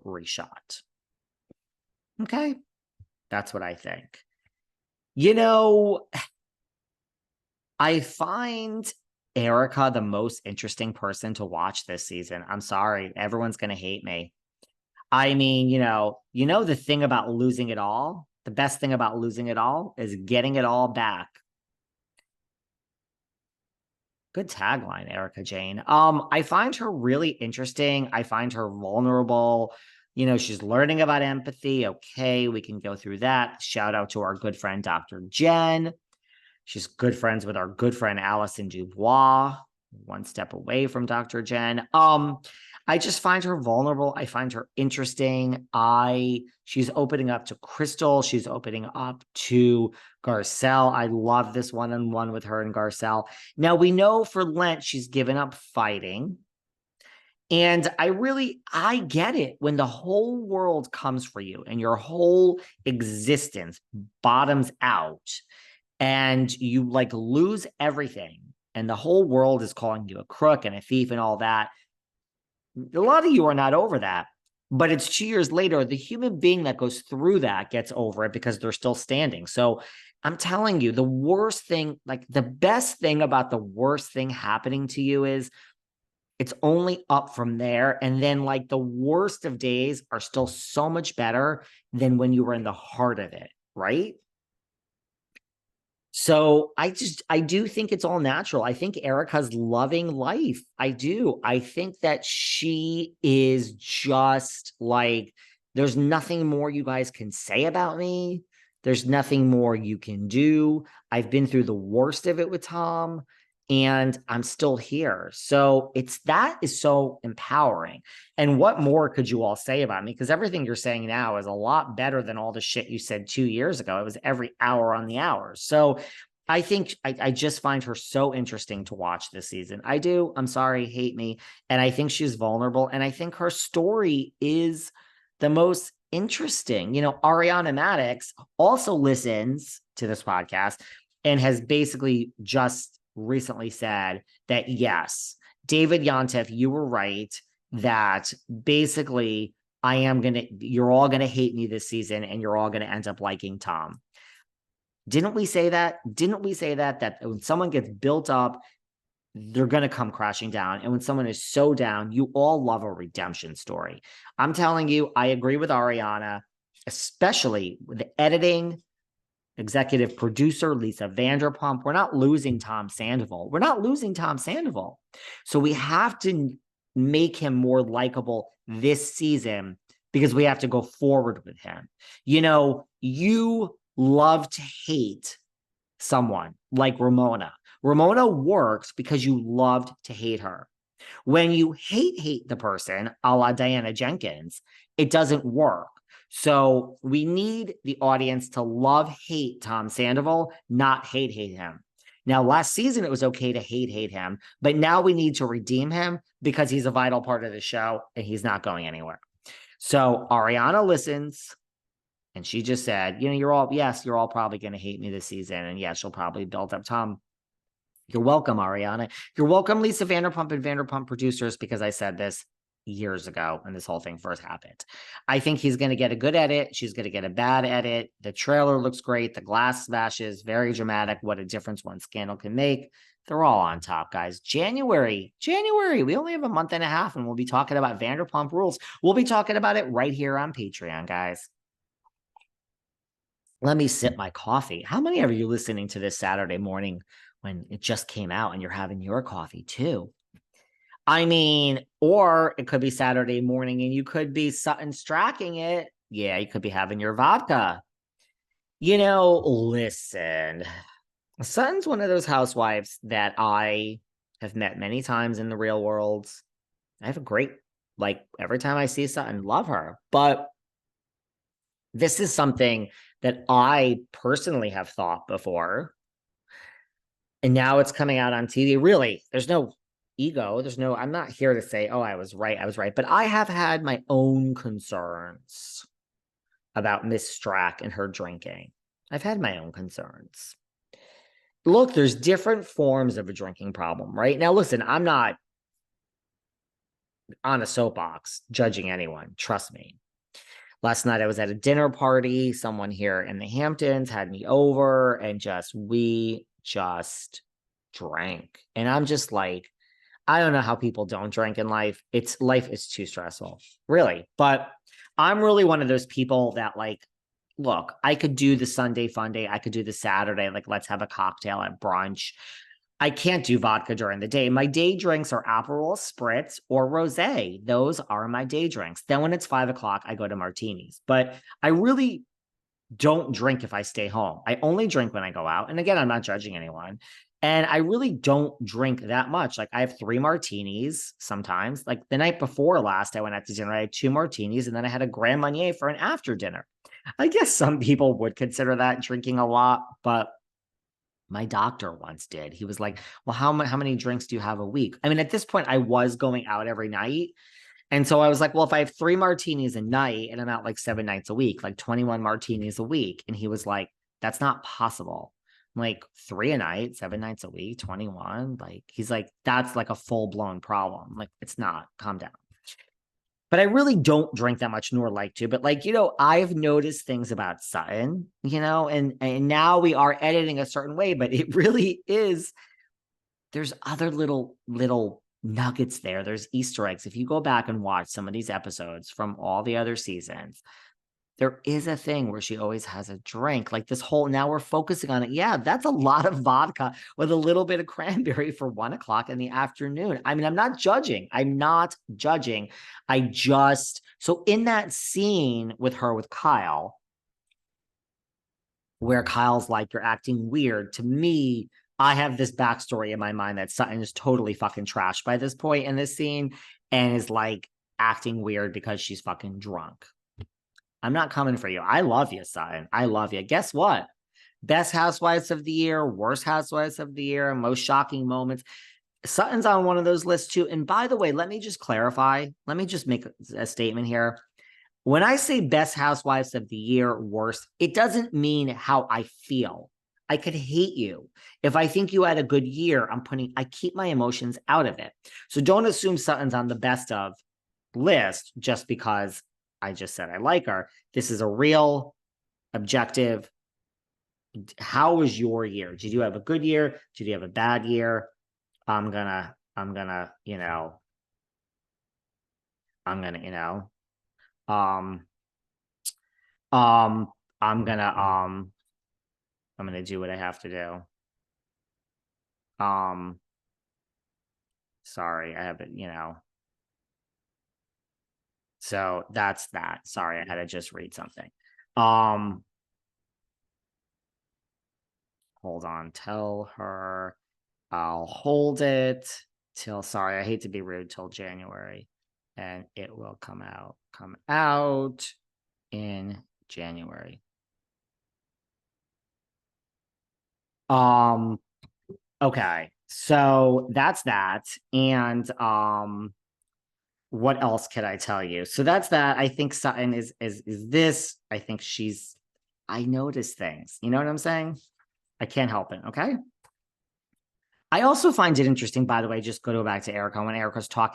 reshot. Okay. That's what I think. You know, I find Erika the most interesting person to watch this season. I'm sorry. Everyone's going to hate me. I mean, the thing about losing it all, the best thing about losing it all is getting it all back. Good tagline, Erika Jayne. I find her really interesting. I find her vulnerable. She's learning about empathy. Okay, we can go through that. Shout out to our good friend, Dr. Jen. She's good friends with our good friend, Allison Dubois, one step away from Dr. Jen. I just find her vulnerable. I find her interesting. She's opening up to Crystal. She's opening up to Garcelle. I love this one-on-one with her and Garcelle. Now, we know for Lent, she's given up fighting. And I get it when the whole world comes for you and your whole existence bottoms out and you lose everything and the whole world is calling you a crook and a thief and all that. A lot of you are not over that, but it's 2 years later, the human being that goes through that gets over it because they're still standing. So I'm telling you, the worst thing, the best thing about the worst thing happening to you is it's only up from there. And then the worst of days are still so much better than when you were in the heart of it, right? So I do think it's all natural. I think Erika's loving life. I do. I think that she is just there's nothing more you guys can say about me. There's nothing more you can do. I've been through the worst of it with Tom and I'm still here. So that is so empowering. And what more could you all say about me? Because everything you're saying now is a lot better than all the shit you said 2 years ago. It was every hour on the hour. So I think I just find her so interesting to watch this season. I do. I'm sorry, hate me. And I think she's vulnerable. And I think her story is the most interesting. Ariana Madix also listens to this podcast and has basically just recently said that, yes, David Yontef, you were right, that basically you're all going to hate me this season and you're all going to end up liking Tom. Didn't we say that? Didn't we say that when someone gets built up, they're going to come crashing down. And when someone is so down, you all love a redemption story. I'm telling you, I agree with Ariana, especially with the editing, executive producer Lisa Vanderpump. We're not losing Tom Sandoval. So we have to make him more likable this season because we have to go forward with him. You love to hate someone like Ramona. Ramona works because you loved to hate her. When you hate the person, a la Diana Jenkins, it doesn't work. So we need the audience to hate Tom Sandoval, not hate him. Now, last season, it was okay to hate him, but now we need to redeem him because he's a vital part of the show and he's not going anywhere. So Ariana listens and she just said, you're all probably going to hate me this season. And yes, she'll probably build up Tom. You're welcome, Ariana. You're welcome, Lisa Vanderpump and Vanderpump Producers, because I said this years ago when this whole thing first happened. I think he's going to get a good edit. She's going to get a bad edit. The trailer looks great. The glass smashes, very dramatic. What a difference one scandal can make. They're all on top, guys. January. We only have a month and a half, and we'll be talking about Vanderpump Rules. We'll be talking about it right here on Patreon, guys. Let me sip my coffee. How many of you listening to this Saturday morning when it just came out and you're having your coffee too? I mean, or it could be Saturday morning and you could be Sutton Stracking it. Yeah, you could be having your vodka. Listen, Sutton's one of those housewives that I have met many times in the real world. I have a great, every time I see Sutton, love her. But this is something that I personally have thought before. And now it's coming out on TV. Really, there's no ego. I'm not here to say, oh, I was right. But I have had my own concerns about Miss Stracke and her drinking. I've had my own concerns. Look, there's different forms of a drinking problem, right? Now, listen, I'm not on a soapbox judging anyone. Trust me. Last night I was at a dinner party. Someone here in the Hamptons had me over and we just drank. And I'm just like, I don't know how people don't drink in life. Life is too stressful, really. But I'm really one of those people that like, look, I could do the Sunday fun day. I could do the Saturday, like let's have a cocktail at brunch. I can't do vodka during the day. My day drinks are Aperol Spritz or Rosé. Those are my day drinks. Then when it's 5 o'clock, I go to martinis. But I really don't drink if I stay home. I only drink when I go out. And again, I'm not judging anyone. And I really don't drink that much. Like I have 3 martinis sometimes. Like the night before last, I went out to dinner. I had 2 martinis and then I had a Grand Marnier for an after dinner. I guess some people would consider that drinking a lot, but my doctor once did. He was like, well, how many drinks do you have a week? I mean, at this point, I was going out every night. And so I was like, well, if I have 3 martinis a night and I'm out like 7 nights a week, like 21 martinis a week. And he was like, that's not possible. I'm like 3 a night, 7 nights a week, 21. Like, he's like, that's like a full blown problem. I'm like, it's not. Calm down. But I really don't drink that much nor like to. But like, I've noticed things about Sutton, and now we are editing a certain way, but it really is. There's other little nuggets there. There's Easter eggs. If you go back and watch some of these episodes from all the other seasons, there is a thing where she always has a drink. Like this whole, now we're focusing on it. Yeah, that's a lot of vodka with a little bit of cranberry for 1 o'clock in the afternoon. I mean, I'm not judging. So in that scene with her, with Kyle, where Kyle's like, you're acting weird, to me, I have this backstory in my mind that Sutton is totally fucking trashed by this point in this scene and is like acting weird because she's fucking drunk. I'm not coming for you. I love you, Sutton. I love you. Guess what? Best Housewives of the Year, worst Housewives of the Year, most shocking moments. Sutton's on one of those lists too. And by the way, let me just clarify. Let me just make a statement here. When I say best Housewives of the Year, worst, it doesn't mean how I feel. I could hate you. If I think you had a good year, I keep my emotions out of it. So don't assume Sutton's on the best of list just because I just said I like her. This is a real objective. How was your year? Did you have a good year? Did you have a bad year? I'm gonna, I'm gonna do what I have to do. Sorry, I have it, So that's that. Sorry, I had to just read something. Hold on. Tell her I'll hold it till, sorry, I hate to be rude, till January. And it will come out in January. Okay. So that's that. And what else could I tell you? So that's that. I think Sutton is this. I think I notice things. You know what I'm saying? I can't help it. Okay. I also find it interesting, by the way, just go back to Erika when Erika's talking